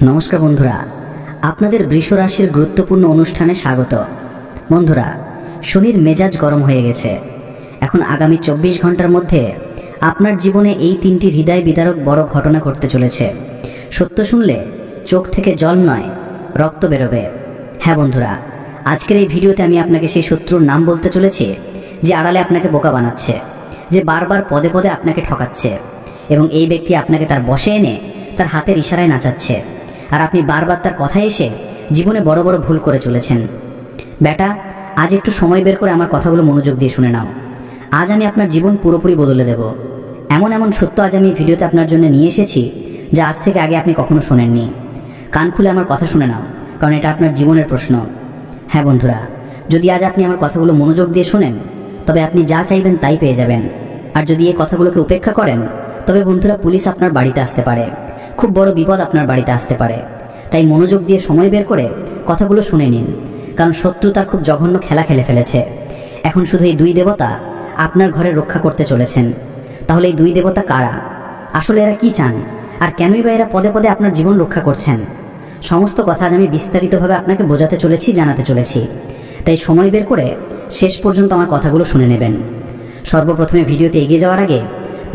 নমস্কার বন্ধুরা, আপনাদের বৃষ রাশির গুরুত্বপূর্ণ অনুষ্ঠানে স্বাগত। বন্ধুরা, শনির মেজাজ গরম হয়ে গেছে। এখন আগামী 24 ঘন্টার মধ্যে আপনার জীবনে এই তিনটি হৃদয় বিদারক বড় ঘটনা ঘটতে চলেছে। সত্য শুনলে চোখ থেকে জল নয়, রক্ত বেরোবে। হ্যাঁ বন্ধুরা, আজকের এই ভিডিওতে আমি আপনাকে সেই শত্রুর নাম বলতে চলেছি যে আড়ালে আপনাকে বোকা বানাচ্ছে, যে বারবার পদে পদে আপনাকে ঠকাচ্ছে এবং এই ব্যক্তি আপনাকে তার বশে এনে তার হাতের ইশারায় নাচাচ্ছে, আর আপনি বারবার তার কথায় এসে জীবনে বড় বড় ভুল করে চলেছেন। বেটা, আজ একটু সময় বের করে আমার কথাগুলো মনোযোগ দিয়ে শুনে নাও। আজ আমি আপনার জীবন পুরোপুরি বদলে দেব। এমন এমন সত্য আজ আমি ভিডিওতে আপনার জন্য নিয়ে এসেছি যা আজ থেকে আগে আপনি কখনো শোনেননি। কান খুলে আমার কথা শুনে নাও, কারণ এটা আপনার জীবনের প্রশ্ন। হ্যাঁ বন্ধুরা, যদি আজ আপনি আমার কথাগুলো মনোযোগ দিয়ে শোনেন তবে আপনি যা চাইবেন তাই পেয়ে যাবেন। আর যদি এই কথাগুলোকে উপেক্ষা করেন তবে বন্ধুরা, পুলিশ আপনার বাড়িতে আসতে পারে, খুব বড় বিপদ আপনার বাড়িতে আসতে পারে। তাই মনোযোগ দিয়ে সময় বের করে কথাগুলো শুনে নিন, কারণ শত্রু তার খুব জঘন্য খেলা খেলে ফেলেছে। এখন শুধু এই দুই দেবতা আপনার ঘরে রক্ষা করতে চলেছেন। তাহলে এই দুই দেবতা কারা? আসলে এরা কি চান, আর কেনই বা এরা পদে পদে আপনার জীবন রক্ষা করছেন? সমস্ত কথা আজ আমি বিস্তারিতভাবে আপনাকে বোঝাতে চলেছি, জানাতে চলেছি। তাই সময় বের করে শেষ পর্যন্ত আমার কথাগুলো শুনে নেবেন। সর্বপ্রথমে ভিডিওতে এগিয়ে যাওয়ার আগে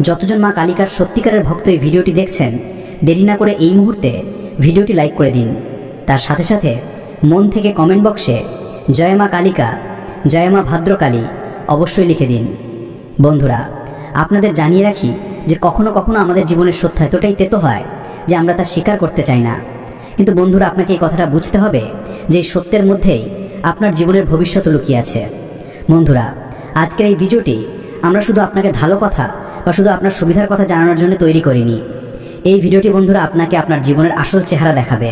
যতজন মা কালিকার সত্যিকারের ভক্ত এই ভিডিওটি দেখছেন, দেরি না করে এই মুহূর্তে ভিডিওটি লাইক করে দিন। তার সাথে সাথে মন থেকে কমেন্ট বক্সে জয় মা কালিকা, জয় মা ভদ্রকালী অবশ্যই লিখে দিন। বন্ধুরা, আপনাদের জানিয়ে রাখি যে কখনো কখনো আমাদের জীবনের সত্য এতটাই তেতো হয় যে আমরা তা স্বীকার করতে চাই না। কিন্তু বন্ধুরা, আপনাকে এই কথাটা বুঝতে হবে যে এই সত্যের মধ্যেই আপনার জীবনের ভবিষ্যৎ লুকিয়ে আছে। বন্ধুরা, আজকের এই ভিডিওটি আমরা শুধু আপনাকে ভালো কথা বা শুধু আপনার সুবিধার কথা জানানোর জন্য তৈরি করিনি। এই ভিডিওটি বন্ধুরা আপনাকে আপনার জীবনের আসল চেহারা দেখাবে।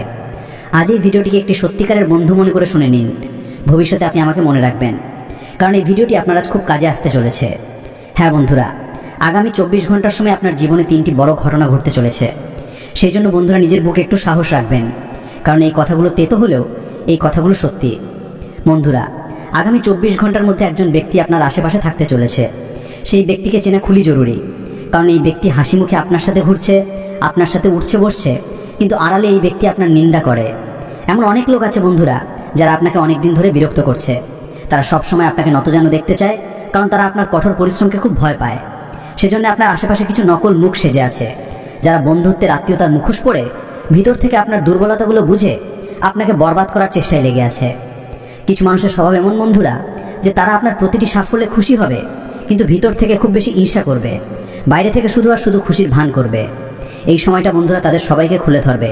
আজ এই ভিডিওটিকে একটি সত্যিকারের বন্ধু মনে করে শুনে নিন। ভবিষ্যতে আপনি আমাকে মনে রাখবেন, কারণ এই ভিডিওটি আপনার আজ খুব কাজে আসতে চলেছে। হ্যাঁ বন্ধুরা, আগামী 24 ঘন্টার সময় আপনার জীবনে তিনটি বড় ঘটনা ঘটতে চলেছে। সেই জন্য বন্ধুরা নিজের বুকে একটু সাহস রাখবেন, কারণ এই কথাগুলো তেতো হলেও এই কথাগুলো সত্যি। বন্ধুরা, আগামী 24 ঘন্টার মধ্যে একজন ব্যক্তি আপনার আশেপাশে থাকতে চলেছে। সেই ব্যক্তিকে চেনা খুবই জরুরি, কারণ এই ব্যক্তি হাসি মুখে আপনার সাথে ঘুরছে, আপনার সাথে উঠছে বসছে, কিন্তু আড়ালে এই ব্যক্তি আপনার নিন্দা করে। এমন অনেক লোক আছে বন্ধুরা যারা আপনাকে অনেক দিন ধরে বিরক্ত করছে। তারা সবসময় আপনাকে নতজানু দেখতে চায়, কারণ তারা আপনার কঠোর পরিশ্রমকে খুব ভয় পায়। সেজন্য আপনার আশেপাশে কিছু নকল মুখ সেজে আছে, যারা বন্ধুত্বের আত্মীয়তার মুখোশ পরে ভিতর থেকে আপনার দুর্বলতাগুলো বুঝে আপনাকে বরবাদ করার চেষ্টায় লেগে আছে। কিছু মানুষের স্বভাব এমন বন্ধুরা যে তারা আপনার প্রতিটি সাফল্যে খুশি হবে, কিন্তু ভিতর থেকে খুব বেশি ঈর্ষা করবে, বাইরে থেকে শুধু আর শুধু খুশির ভান করবে। এই সময়টা বন্ধুরা তাদের সবাইকে খুলে ধরবে।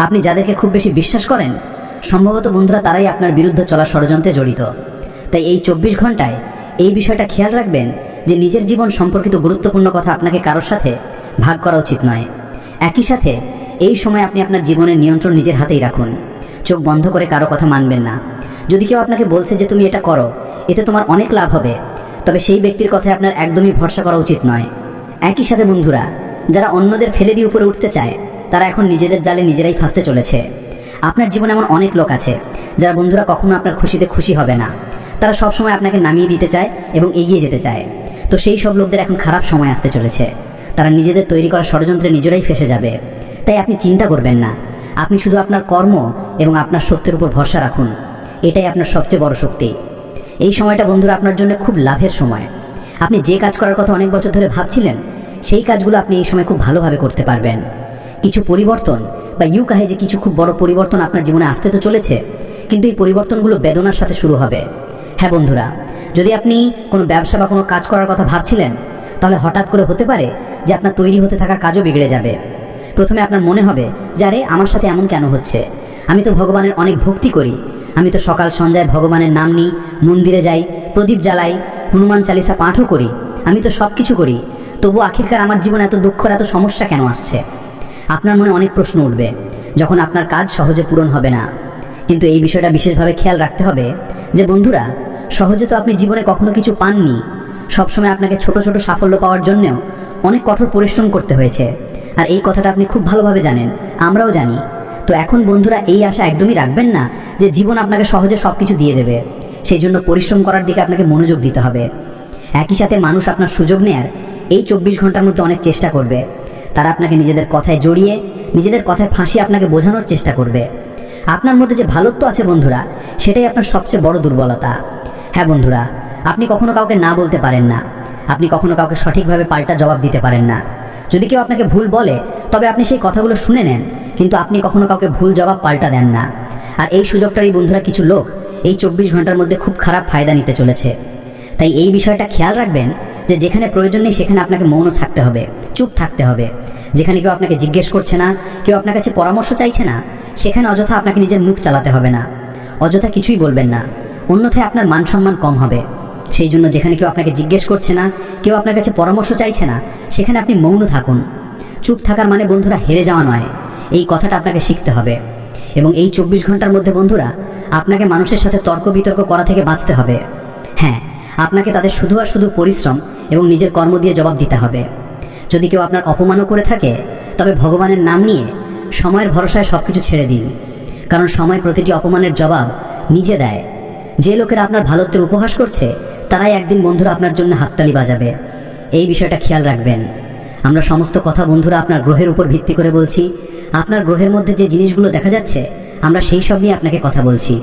আপনি যাদেরকে খুব বেশি বিশ্বাস করেন, সম্ভবত বন্ধুরা তারাই আপনার বিরুদ্ধে চলা ষড়যন্ত্রে জড়িত। তাই এই 24 ঘন্টায় এই বিষয়টা খেয়াল রাখবেন যে নিজের জীবন সম্পর্কিত গুরুত্বপূর্ণ কথা আপনাকে কারোর সাথে ভাগ করা উচিত নয়। একই সাথে এই সময় আপনি আপনার জীবনের নিয়ন্ত্রণ নিজের হাতেই রাখুন। চোখ বন্ধ করে কারো কথা মানবেন না। যদি কেউ আপনাকে বলছে যে তুমি এটা করো, এতে তোমার অনেক লাভ হবে, তবে সেই ব্যক্তির কথায় আপনার একদমই ভরসা করা উচিত নয়। একই সাথে বন্ধুরা, যারা অন্যদের ফেলে দিয়ে উপরে উঠতে চায় তারা এখন নিজেদের জালে নিজেরাই ফাঁসতে চলেছে। আপনার জীবনে এমন অনেক লোক আছে যারা বন্ধুরা কখনো আপনার খুশিতে খুশি হবে না। তারা সবসময় আপনাকে নামিয়ে দিতে চায় এবং এগিয়ে যেতে চায়। তো সেই সব লোকদের এখন খারাপ সময় আসতে চলেছে। তারা নিজেদের তৈরি করা ষড়যন্ত্রে নিজেরাই ফেসে যাবে। তাই আপনি চিন্তা করবেন না, আপনি শুধু আপনার কর্ম এবং আপনার সত্যের উপর ভরসা রাখুন। এটাই আপনার সবচেয়ে বড় শক্তি। এই সময়টা বন্ধুরা আপনার জন্য খুব লাভের সময়। আপনি যে কাজ করার কথা অনেক বছর ধরে ভাবছিলেন, সেই কাজগুলো আপনি এই সময় খুব ভালোভাবে করতে পারবেন। কিছু পরিবর্তন বা কাহে যে কিছু খুব বড় পরিবর্তন আপনার জীবনে আসতে তো চলেছে, কিন্তু এই পরিবর্তনগুলো বেদনার সাথে শুরু হবে। হ্যাঁ বন্ধুরা, যদি আপনি কোনো ব্যবসা বা কোনো কাজ করার কথা ভাবছিলেন, তাহলে হঠাৎ করে হতে পারে যে আপনার তৈরি হতে থাকা কাজও বিগড়ে যাবে। প্রথমে আপনার মনে হবে যে আরে আমার সাথে এমন কেন হচ্ছে, আমি তো ভগবানের অনেক ভক্তি করি, আমি তো সকাল সন্ধ্যায় ভগবানের নাম নিই, মন্দিরে যাই, প্রদীপ জ্বালাই, হনুমান চালিসা পাঠও করি, আমি তো সব কিছু করি, তবু আখিরকার আমার জীবনে এত দুঃখ এত সমস্যা কেন আসছে? আপনার মনে অনেক প্রশ্ন উঠবে যখন আপনার কাজ সহজে পূরণ হবে না। কিন্তু এই বিষয়টা বিশেষভাবে খেয়াল রাখতে হবে যে বন্ধুরা, সহজে তো আপনি জীবনে কখনো কিছু পাননি। সবসময় আপনাকে ছোট ছোট সাফল্য পাওয়ার জন্যেও অনেক কঠোর পরিশ্রম করতে হয়েছে, আর এই কথাটা আপনি খুব ভালোভাবে জানেন, আমরাও জানি। তো এখন বন্ধুরা এই আশা একদমই রাখবেন না যে জীবন আপনাকে সহজে সব কিছু দিয়ে দেবে। সেই জন্য পরিশ্রম করার দিকে আপনাকে মনোযোগ দিতে হবে। একই সাথে মানুষ আপনার সুযোগ নেয়ার এই 24 ঘন্টার মধ্যে অনেক চেষ্টা করবে। তারা আপনাকে নিজেদের কথায় জড়িয়ে নিজেদের কথায় ফাঁসিয়ে আপনাকে বোঝানোর চেষ্টা করবে। আপনার মধ্যে যে ভালোত্ব আছে বন্ধুরা, সেটাই আপনার সবচেয়ে বড় দুর্বলতা। হ্যাঁ বন্ধুরা, আপনি কখনো কাউকে না বলতে পারেন না, আপনি কখনো কাউকে সঠিকভাবে পাল্টা জবাব দিতে পারেন না। যদি কেউ আপনাকে ভুল বলে তবে আপনি সেই কথাগুলো শুনে নেন, কিন্তু আপনি কখনো কাউকে ভুল জবাব পাল্টা দেন না। আর এই সুযোগটারই বন্ধুরা কিছু লোক এই 24 ঘন্টার মধ্যে খুব খারাপ ফায়দা নিতে চলেছে। তাই এই বিষয়টা খেয়াল রাখবেন যে যেখানে প্রয়োজন নেই সেখানে আপনাকে মৌন থাকতে হবে, চুপ থাকতে হবে। যেখানে কেউ আপনাকে জিজ্ঞেস করছে না, কেউ আপনার কাছে পরামর্শ চাইছে না, সেখানে অযথা আপনাকে নিজের মুখ চালাতে হবে না, অযথা কিছুই বলবেন না, অন্যথায় আপনার মান সম্মান কম হবে। সেই জন্য যেখানে কেউ আপনাকে জিজ্ঞেস করছে না, কেউ আপনার কাছে পরামর্শ চাইছে না, সেখানে আপনি মৌন থাকুন। চুপ থাকার মানে বন্ধুরা হেরে যাওয়া নয়, এই কথাটা আপনাকে শিখতে হবে। এবং এই 24 ঘন্টার মধ্যে বন্ধুরা আপনাকে মানুষের সাথে তর্ক বিতর্ক করা থেকে বাঁচতে হবে। হ্যাঁ, আপনাকে তাদের শুধু আর শুধু পরিশ্রম এবং নিজের কর্ম দিয়ে জবাব দিতে হবে। যদি কেউ আপনার অপমানও করে থাকে তবে ভগবানের নাম নিয়ে সময়ের ভরসায় সব কিছু ছেড়ে দিন, কারণ সময় প্রতিটি অপমানের জবাব নিজে দেয়। যে লোকেরা আপনার ভালোত্বের উপহাস করছে তারাই একদিন বন্ধুরা আপনার জন্য হাততালি বাজাবে। এই বিষয়টা খেয়াল রাখবেন। আমরা সমস্ত কথা বন্ধুরা আপনার গ্রহের উপর ভিত্তি করে বলছি। আপনার গ্রহের মধ্যে যে জিনিসগুলো দেখা যাচ্ছে আমরা সেই সব নিয়ে আপনাকে কথা বলছি,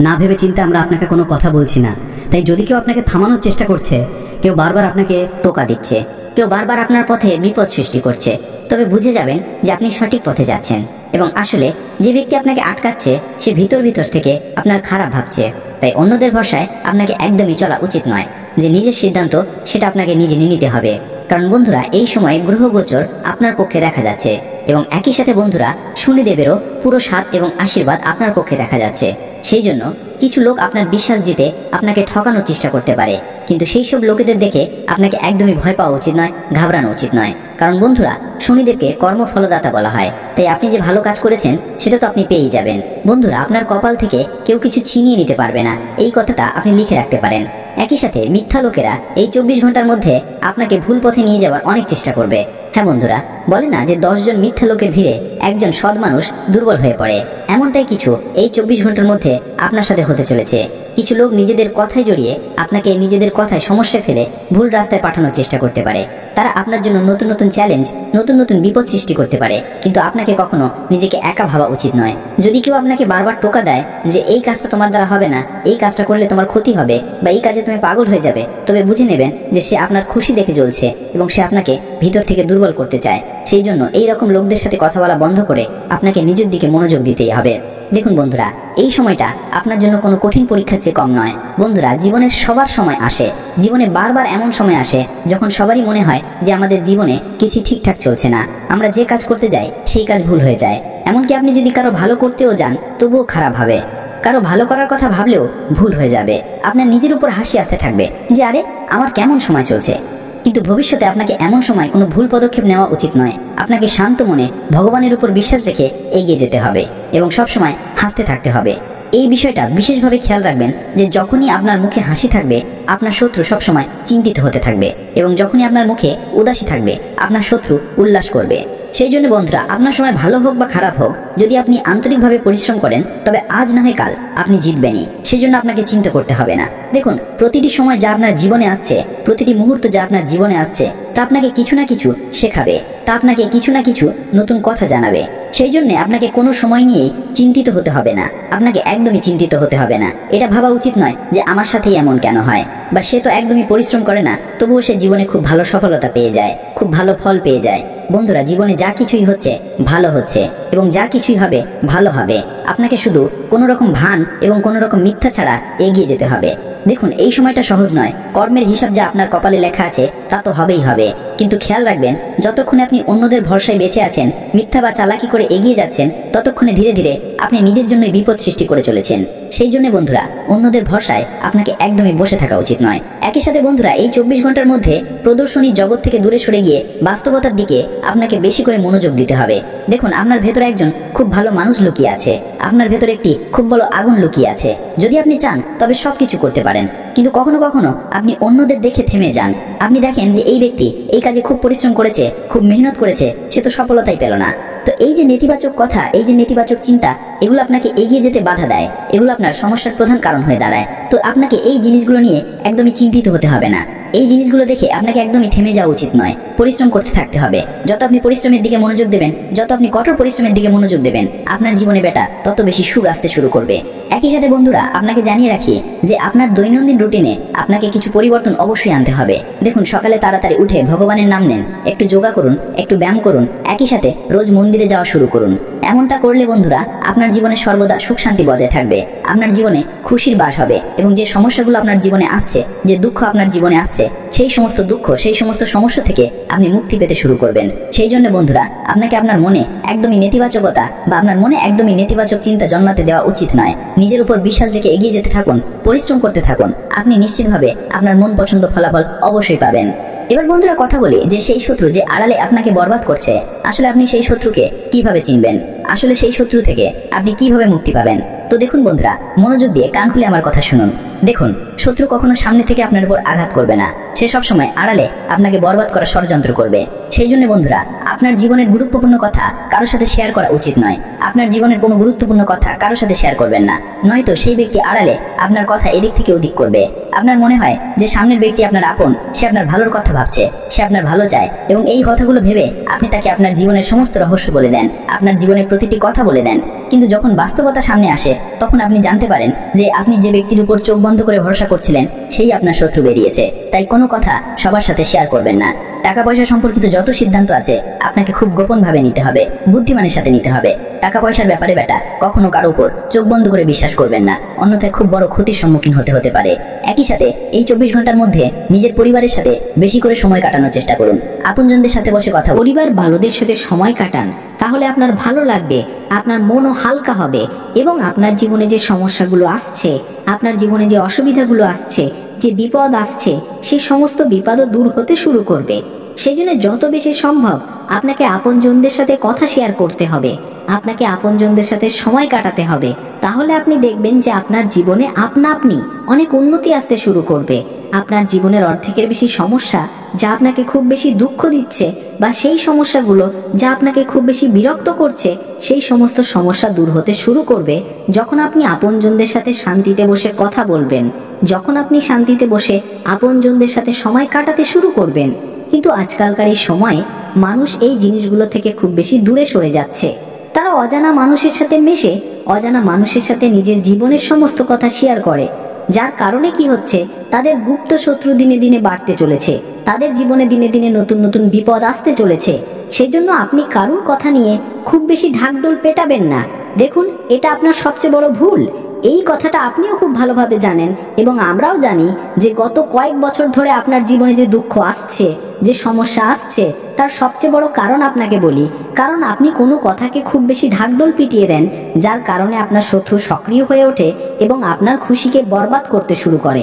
না ভেবে চিন্তে আমরা আপনাকে কোনো কথা বলছি না। তাই যদি কেউ আপনাকে থামানোর চেষ্টা করছে, কেউ বারবার আপনাকে টোকা দিচ্ছে, কেউ বারবার আপনার পথে বিপদ সৃষ্টি করছে, তবে বুঝে যাবেন যে আপনি সঠিক পথে যাচ্ছেন। এবং আসলে যে ব্যক্তি আপনাকে আটকাচ্ছে সে ভিতর ভিতর থেকে আপনার খারাপ ভাবছে। তাই অন্যদের ভরসায় আপনাকে একদমই চলা উচিত নয়। যে নিজের সিদ্ধান্ত সেটা আপনাকে নিজে নিতে হবে। কারণ বন্ধুরা এই সময় গ্রহগোচর আপনার পক্ষে দেখা যাচ্ছে, এবং একই সাথে বন্ধুরা শনিদেবেরও পুরো সাথ এবং আশীর্বাদ আপনার পক্ষে দেখা যাচ্ছে। সেই জন্য কিছু লোক আপনার বিশ্বাস জিতে আপনাকে ঠকানোর চেষ্টা করতে পারে, কিন্তু সেই সব লোকেদের দেখে আপনাকে একদমই ভয় পাওয়া উচিত নয়, ঘাবড়ানো উচিত নয়। কারণ বন্ধুরা শনিদেবকে কর্মফলদাতা বলা হয়। তাই আপনি যে ভালো কাজ করেছেন সেটা তো আপনি পেয়েই যাবেন। বন্ধুরা আপনার কপাল থেকে কেউ কিছু ছিনিয়ে নিতে পারবে না, এই কথাটা আপনি লিখে রাখতে পারেন। একই সাথে মিথ্যা লোকেরা এই 24 ঘন্টার মধ্যে আপনাকে ভুল পথে নিয়ে যাওয়ার অনেক চেষ্টা করবে। হ্যাঁ বন্ধুরা, বলে না যে 10 জন মিথ্যা লোকের ভিড়ে একজন সৎ মানুষ দুর্বল হয়ে পড়ে। এমনটাই কিছু এই 24 ঘন্টার মধ্যে আপনার সাথে হতে চলেছে। কিছু লোক নিজেদের কথায় জড়িয়ে আপনাকে নিজেদের কথায় সমস্যা ফেলে ভুল রাস্তায় পাঠানোর চেষ্টা করতে পারে। তারা আপনার জন্য নতুন নতুন চ্যালেঞ্জ, নতুন নতুন বিপদ সৃষ্টি করতে পারে, কিন্তু আপনাকে কখনো নিজেকে একা ভাবা উচিত নয়। যদি কেউ আপনাকে বারবার টোকা দেয় যে এই কাজটা তোমার দ্বারা হবে না, এই কাজটা করলে তোমার ক্ষতি হবে, বা এই কাজে তুমি পাগল হয়ে যাবে, তবে বুঝে নেবেন যে সে আপনার খুশি দেখে জ্বলছে এবং সে আপনাকে ভিতর থেকে দুর্বল করতে চায়। সেই জন্য এই রকম লোকদের সাথে কথা বলা বন্ধ করে আপনাকে নিজের দিকে মনোযোগ দিতেই হবে। দেখুন বন্ধুরা, এই সময়টা আপনার জন্য কোনো কঠিন পরীক্ষার চেয়ে কম নয়। বন্ধুরা জীবনের সবার সময় আসে, জীবনে বারবার এমন সময় আসে যখন সবারই মনে হয় যে আমাদের জীবনে কিছু ঠিকঠাক চলছে না, আমরা যে কাজ করতে যাই সেই কাজ ভুল হয়ে যায়। এমনকি আপনি যদি কারো ভালো করতেও যান তবুও খারাপ হবে, কারো ভালো করার কথা ভাবলেও ভুল হয়ে যাবে। আপনার নিজের উপর হাসি আসতে থাকবে যে আরে আমার কেমন সময় চলছে। কিন্তু ভবিষ্যতে আপনাকে এমন সময় কোনো ভুল পদক্ষেপ নেওয়া উচিত নয়। আপনাকে শান্ত মনে ভগবানের উপর বিশ্বাস রেখে এগিয়ে যেতে হবে এবং সবসময় হাসতে থাকতে হবে। এই বিষয়টা বিশেষভাবে খেয়াল রাখবেন যে যখনই আপনার মুখে হাসি থাকবে আপনার শত্রু সবসময় চিন্তিত হতে থাকবে, এবং যখনই আপনার মুখে উদাসী থাকবে আপনার শত্রু উল্লাস করবে। সেই জন্য বন্ধুরা আপনার সময় ভালো হোক বা খারাপ হোক, যদি আপনি আন্তরিকভাবে পরিশ্রম করেন তবে আজ না হয় কাল আপনি জিতবেনই। সেই জন্য আপনাকে চিন্তা করতে হবে না। দেখুন প্রতিটি সময় যা আপনার জীবনে আসছে, প্রতিটি মুহূর্ত যা আপনার জীবনে আসছে তা আপনাকে কিছু না কিছু শেখাবে, তা আপনাকে কিছু না কিছু নতুন কথা জানাবে। সেই জন্য আপনাকে কোনো সময় নিয়েই চিন্তিত হতে হবে না, আপনাকে একদমই চিন্তিত হতে হবে না। এটা ভাবা উচিত নয় যে আমার সাথেই এমন কেন হয়, বা সে তো একদমই পরিশ্রম করে না তবুও সে জীবনে খুব ভালো সফলতা পেয়ে যায়, খুব ভালো ফল পেয়ে যায়। বন্ধুরা জীবনে যা কিছুই হচ্ছে ভালো হচ্ছে, এবং যা কিছুই হবে ভালো হবে। আপনাকে শুধু কোনো রকম ভান এবং কোনো রকম মিথ্যা ছাড়া এগিয়ে যেতে হবে। দেখুন এই সময়টা সহজ নয়, কর্মের হিসাব যা আপনার কপালে লেখা আছে তা তো হবেই হবে, কিন্তু খেয়াল রাখবেন যতক্ষণে আপনি অন্যদের ভরসায় বেঁচে আছেন, মিথ্যা বা চালাকি করে এগিয়ে যাচ্ছেন, ততক্ষণে ধীরে ধীরে আপনি নিজের জন্য বিপদ সৃষ্টি করে চলেছেন। সেই জন্য বন্ধুরা অন্যদের ভরসায় আপনাকে একদমই বসে থাকা উচিত নয়। একই সাথে বন্ধুরা এই 24 ঘন্টার মধ্যে প্রদর্শনী জগৎ থেকে দূরে সরে গিয়ে বাস্তবতার দিকে আপনাকে বেশি করে মনোযোগ দিতে হবে। দেখুন আপনার ভেতরে একজন খুব ভালো মানুষ লুকিয়ে আছে, আপনার ভেতরে একটি খুব বড় আগুন লুকিয়ে আছে। যদি আপনি চান তবে সবকিছু করতে পারেন, কিন্তু কখনো কখনো আপনি অন্যদের দেখে থেমে যান। আপনি দেখেন যে এই ব্যক্তি এই কাজে খুব পরিশ্রম করেছে, খুব মেহনত করেছে, সে তো সফলতাই পেল না। তো এই যে নেতিবাচক কথা, এই যে নেতিবাচক চিন্তা এগুলো আপনাকে এগিয়ে যেতে বাধা দেয়, এগুলো আপনার সমস্যার প্রধান কারণ হয়ে দাঁড়ায়। তো আপনাকে এই জিনিসগুলো নিয়ে একদমই চিন্তিত হতে হবে না। এই জিনিসগুলো দেখে আপনাকে একদমই থেমে যাওয়া উচিত নয়, পরিশ্রম করতে থাকতে হবে। যত আপনি পরিশ্রমের দিকে মনোযোগ দেবেন, যত আপনি কঠোর পরিশ্রমের দিকে মনোযোগ দেবেন, আপনার জীবনে বেটা তত বেশি সুখ আসতে শুরু করবে। একই সাথে বন্ধুরা, আপনাকে জানিয়ে রাখি যে আপনার দৈনন্দিন রুটিনে আপনাকে কিছু পরিবর্তন অবশ্যই আনতে হবে। দেখুন, সকালে তাড়াতাড়ি উঠে ভগবানের নাম নেন, একটু যোগা করুন, একটু ব্যায়াম করুন, একই সাথে রোজ মন্দিরে যাওয়া শুরু করুন। এমনটা করলে বন্ধুরা, আপনার জীবনে সর্বদা সুখ শান্তি বজায় থাকবে, আপনার জীবনে খুশির বাস হবে এবং যে সমস্যাগুলো আপনার জীবনে আসছে, যে দুঃখ আপনার জীবনে আসছে, সেই সমস্ত দুঃখ, সেই সমস্ত সমস্যা থেকে আপনি মুক্তি পেতে শুরু করবেন। সেই জন্য বন্ধুরা, আপনাকে আপনার মনে একদমই নেতিবাচকতা বা আপনার মনে একদমই নেতিবাচক চিন্তা জন্মাতে দেওয়া উচিত নয়। নিজের উপর বিশ্বাস রেখে এগিয়ে যেতে থাকুন, পরিশ্রম করতে থাকুন, আপনি নিশ্চিতভাবে আপনার মন পছন্দ ফলাফল অবশ্যই পাবেন। এবার বন্ধুরা কথা বলি যে সেই শত্রু যে আড়ালে আপনাকে বরবাদ করছে, আসলে আপনি সেই শত্রুকে কিভাবে চিনবেন, আসলে সেই শত্রু থেকে আপনি কিভাবে মুক্তি পাবেন। তো দেখুন বন্ধুরা, মনোযোগ দিয়ে কান খুলে আমার কথা শুনুন। দেখুন, শত্রু কখনো সামনে থেকে আপনার উপর আঘাত করবে না, সে সবসময় আড়ালে আপনাকে বরবাদ করার ষড়যন্ত্র করবে। সেই জন্য বন্ধুরা, আপনার জীবনের গুরুত্বপূর্ণ কথা কারোর সাথে শেয়ার করা উচিত নয়। আপনার জীবনের কোনো গুরুত্বপূর্ণ কথা কারোর সাথে শেয়ার করবেন না, নয়তো সেই ব্যক্তি আড়ালে আপনার কথা এদিক থেকে ওদিক করবে। আপনার মনে হয় যে সামনের ব্যক্তি আপনার আপন, সে আপনার ভালোর কথা ভাবছে, সে আপনার ভালো চায়, এবং এই কথাগুলো ভেবে আপনি তাকে আপনার জীবনের সমস্ত রহস্য বলে দেন, আপনার জীবনের প্রতিটি কথা বলে দেন। কিন্তু যখন বাস্তবতা সামনে আসে, তখন আপনি জানতে পারেন যে আপনি যে ব্যক্তির উপর চোখ বন্ধ করে ভরসা করছিলেন, সেই আপনার শত্রু বেরিয়েছে। তাই কোনো কথা সবার সাথে শেয়ার করবেন না। টাকা পয়সা সম্পর্কিত যত সিদ্ধান্ত আছে আপনাকে খুব গোপনভাবে নিতে হবে, বুদ্ধিমানের সাথে নিতে হবে। টাকা পয়সার ব্যাপারে বেটা কখনো কারো উপর চোখ বন্ধ করে বিশ্বাস করবেন না, অন্যথায় খুব বড় ক্ষতির সম্মুখীন হতে পারে। একই সাথে এই 24 ঘন্টার মধ্যে নিজের পরিবারের সাথে বেশি করে সময় কাটানোর চেষ্টা করুন, আপনজনদের সাথে বসে কথা বলুন। পরিবার ভালোদের সাথে সময় কাটান, তাহলে আপনার ভালো লাগবে, আপনার মনও হালকা হবে এবং আপনার জীবনে যে সমস্যাগুলো আসছে, আপনার জীবনে যে অসুবিধাগুলো আসছে, যে বিপদ আসছে, সেই সমস্ত বিপদও দূর হতে শুরু করবে। সেই জন্য যত বেশি সম্ভব আপনাকে আপনজনদের সাথে কথা শেয়ার করতে হবে, আপনাকে আপনজনদের সাথে সময় কাটাতে হবে। তাহলে আপনি দেখবেন যে আপনার জীবনে আপনি অনেক উন্নতি আসতে শুরু করবে। আপনার জীবনের অর্ধেকের বেশি সমস্যা যা আপনাকে খুব বেশি দুঃখ দিচ্ছে, বা সেই সমস্যাগুলো যা আপনাকে খুব বেশি বিরক্ত করছে, সেই সমস্ত সমস্যা দূর হতে শুরু করবে যখন আপনি আপনজনদের সাথে শান্তিতে বসে কথা বলবেন, যখন আপনি শান্তিতে বসে আপনজনদের সাথে সময় কাটাতে শুরু করবেন। কিন্তু আজকালকার এই সময়ে মানুষ এই জিনিসগুলো থেকে খুব বেশি দূরে সরে যাচ্ছে। তারা অজানা মানুষের সাথে মেশে, অজানা মানুষের সাথে নিজের জীবনের সমস্ত কথা শেয়ার করে, যার কারণে কি হচ্ছে, তাদের গুপ্ত শত্রু দিনে দিনে বাড়তে চলেছে, তাদের জীবনে দিনে দিনে নতুন নতুন বিপদ আসতে চলেছে। সেজন্য আপনি কারুর কথা নিয়ে খুব বেশি ঢাকঢোল পেটাবেন না। দেখুন, এটা আপনার সবচেয়ে বড় ভুল। এই কথাটা আপনিও খুব ভালোভাবে জানেন এবং আমরাও জানি যে গত কয়েক বছর ধরে আপনার জীবনে যে দুঃখ আসছে, যে সমস্যা আসছে, তার সবচেয়ে বড় কারণ আপনাকে বলি, কারণ আপনি কোনো কথাকে খুব বেশি ঢাকঢোল পিটিয়ে দেন, যার কারণে আপনার শত্রু সক্রিয় হয়ে ওঠে এবং আপনার খুশিকে বরবাদ করতে শুরু করে।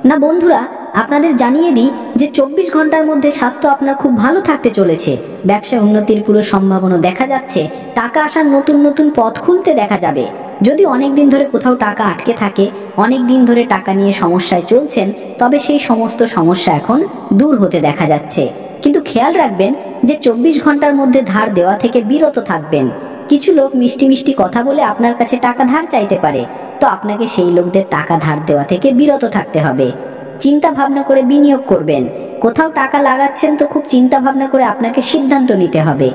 না বন্ধুরা, আপনাদের জানিয়ে দিই যে 24 ঘন্টার মধ্যে স্বাস্থ্য আপনার খুব ভালো থাকতে চলেছে, ব্যবসায় উন্নতির পুরো সম্ভাবনা দেখা যাচ্ছে, টাকা আসার নতুন নতুন পথ খুলতে দেখা যাবে। যদি অনেক দিন ধরে কোথাও টাকা আটকে থাকে, অনেক দিন ধরে টাকা নিয়ে সমস্যায় চলছেন, তবে সেই সমস্ত সমস্যা এখন দূর হতে দেখা যাচ্ছে। কিন্তু খেয়াল রাখবেন যে 24 ঘন্টার মধ্যে ধার দেওয়া থেকে বিরত থাকবেন। কিছু লোক মিষ্টি মিষ্টি কথা বলে আপনার কাছে টাকা ধার চাইতে পারে, তো আপনাকে সেই লোকদের টাকা ধার দেওয়া থেকে বিরত থাকতে হবে। চিন্তা ভাবনা করে বিনিয়োগ করবেন। কোথাও টাকা লাগাচ্ছেন তো খুব চিন্তা ভাবনা করে আপনাকে সিদ্ধান্ত নিতে হবে।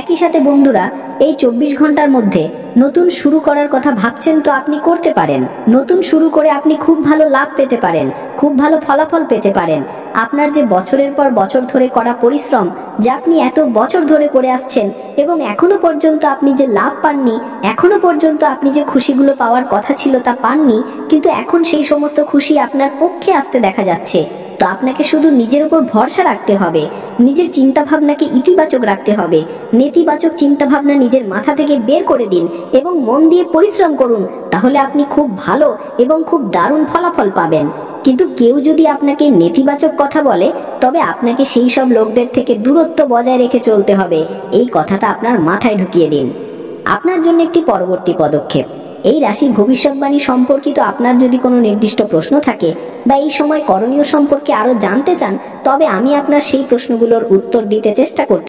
একই সাথে বন্ধুরা, এই 24 ঘন্টার মধ্যে নতুন শুরু করার কথা ভাবছেন তো আপনি করতে পারেন। নতুন শুরু করে আপনি খুব ভালো লাভ পেতে পারেন, খুব ভালো ফলাফল পেতে পারেন। আপনার যে বছরের পর বছর ধরে করা পরিশ্রম, যা আপনি এত বছর ধরে করে আসছেন এবং এখনো পর্যন্ত আপনি যে লাভ পাননি, এখনো পর্যন্ত আপনি যে খুশিগুলো পাওয়ার কথা ছিল তা পাননি, কিন্তু এখন সেই সমস্ত খুশি আপনার পক্ষে আসতে দেখা যাচ্ছে। তো আপনাকে শুধু নিজের উপর ভরসা রাখতে হবে, নিজের চিন্তাভাবনাকে ইতিবাচক রাখতে হবে। নেতিবাচক চিন্তাভাবনা নিজের মাথা থেকে বের করে দিন এবং মন দিয়ে পরিশ্রম করুন, তাহলে আপনি খুব ভালো এবং খুব দারুণ ফলাফল পাবেন। কিন্তু কেউ যদি আপনাকে নেতিবাচক কথা বলে, তবে আপনাকে সেই সব লোকদের থেকে দূরত্ব বজায় রেখে চলতে হবে। এই কথাটা আপনার মাথায় ঢুকিয়ে দিন। আপনার জন্য একটি পরবর্তী পদক্ষেপ, এই রাশির ভবিষ্যৎবাণী সম্পর্কিত আপনার যদি কোনো নির্দিষ্ট প্রশ্ন থাকে বা এই সময় করণীয় সম্পর্কে আরো জানতে চান, তবে আমি আপনার সেই প্রশ্নগুলোর উত্তর দিতে চেষ্টা করতে